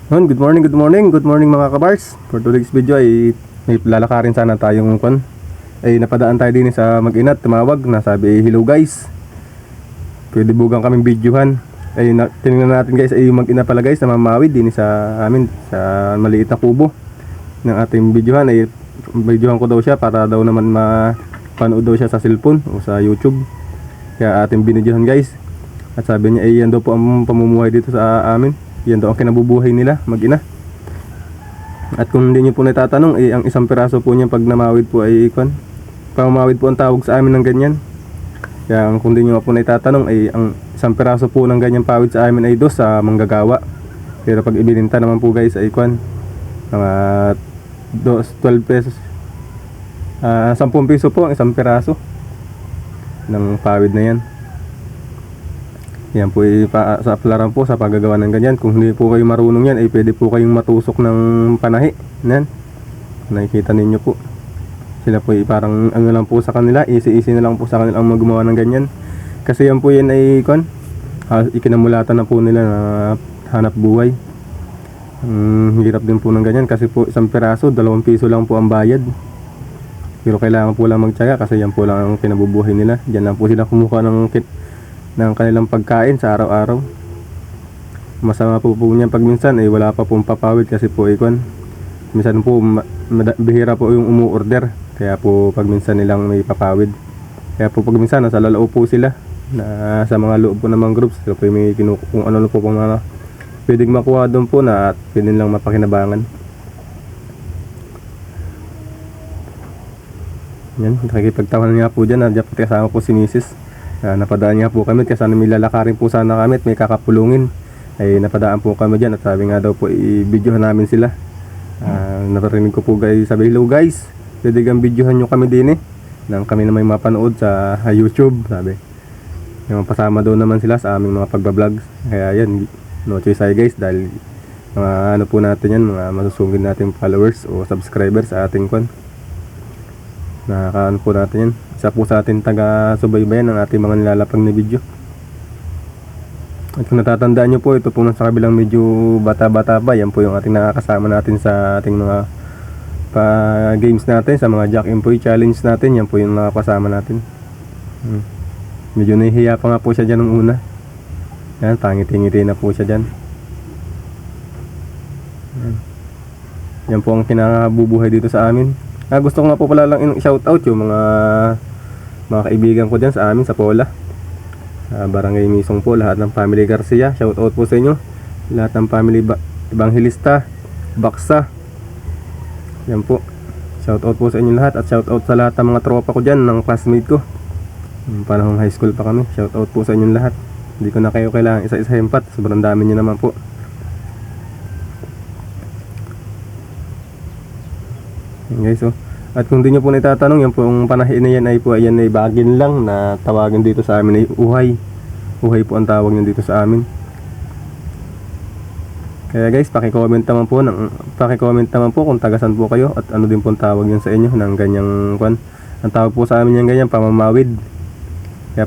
Good morning mga kabars. For today's video ay may lalakarin sana tayong ay napadaan tayo din sa mag-ina at tumawag na sabi, hello guys, pwede bugang kaming videohan. Ay tinignan natin guys, ay yung mag-ina pala guys na mamawid din sa amin sa maliit na kubo ng ating videohan. Ay videohan ko daw siya para daw naman mapanood daw siya sa cellphone o sa YouTube, kaya ating binidyohan guys. At sabi niya ay yan daw po ang pamumuhay dito sa amin, yan daw ang kinabubuhay nila mag-ina. At kung hindi nyo po natatanong, ang isang piraso po niya pag namawid po ay pamamawid po ang tawag sa amin ng ganyan. Kaya kung hindi nyo po natatanong, ang isang piraso po ng ganyan pawid sa amin ay dos sa manggagawa. Pero pag ibininta naman po guys ay mga 12 pesos, 10 piso po ang isang piraso ng pawid na yan. Yan po sa aplaran po sa paggagawa ng ganyan. Kung hindi po kayo marunong yan, ay pwede po kayong matusok ng panahi. Yan, nakikita ninyo po. Sila po parang ano lang po sa kanila, easy na lang po sa kanila ang gumawa ng ganyan. Kasi yan po yan ay ikinamulatan na po nila na hanap buhay. Hirap din po ng ganyan kasi po isang piraso, 2 piso lang po ang bayad. Pero kailangan po lang magtiyaga kasi yan po lang ang kinabubuhay nila. Diyan lang po sila kumuha ng kanilang pagkain sa araw-araw. Masama po niyan pag minsan ay wala pa pong papawid kasi po minsan po bihira po yung umuorder, kaya po pag minsan nilang may papawid. Kaya po pag minsan nasa lalao po sila na sa mga loob po ng mga groups, so po may kung ano po pong mga pwedeng makuha doon po na at pwede nilang mapakinabangan. Yan, nakikipagtawanan nga po dyan, nandiyan po kasama po si Mrs. Napadaan niya po kami kasi may lalakarin po sana kami at may kakapulungin. Ay napadaan po kami dyan at sabi nga daw po i-videohan namin sila. Naparinig ko po guys, sabi, hello guys, pwede kang videohan nyo kami din nang kami na may mapanood sa YouTube, sabi. Yung pasama daw naman sila sa aming mga pagbablog. Kaya yan, no choice ay guys, dahil mga ano po natin yan, mga masusungin natin followers o subscribers sa ating nakakaano po natin yan. Isa po sa ating taga-subaybayan ng ating mga nilalapag na video. At kung natatandaan nyo po, ito po nasa kabilang medyo bata-bata pa, yan po yung ating nakakasama natin sa ating mga games natin, sa mga Jack Employee Challenge natin. Yan po yung nakakasama natin. Medyo nahihiya pa nga po siya dyan nung una. Yan, pangiti-ngiti na po siya dyan. Yan po ang kinabubuhay dito sa amin. Gusto ko nga po pala lang i-shoutout yung mga kaibigan ko dyan sa amin sa Pola, Barangay Misong po, lahat ng family Garcia, shoutout po sa inyo. Lahat ng family Evangelista, Baksa, yan po, shoutout po sa inyo lahat. At shoutout sa lahat ng mga tropa ko dyan, ng classmate ko panahong high school pa kami. Shoutout po sa inyo lahat. Hindi ko na kayo kailangan isa-isahin pat, sobrang dami nyo naman po. Guys, at kung di nyo po natatanong, yan po yung panahi na yan ay bagin lang na tawagan dito sa amin ay uhay. Uhay po ang tawag nyo dito sa amin. Kaya guys, paki-comment naman po kung tagasan po kayo at ano din po ang tawag yun sa inyo ng ganyang ang tawag po sa amin yan ganyan, pamamawid. Kaya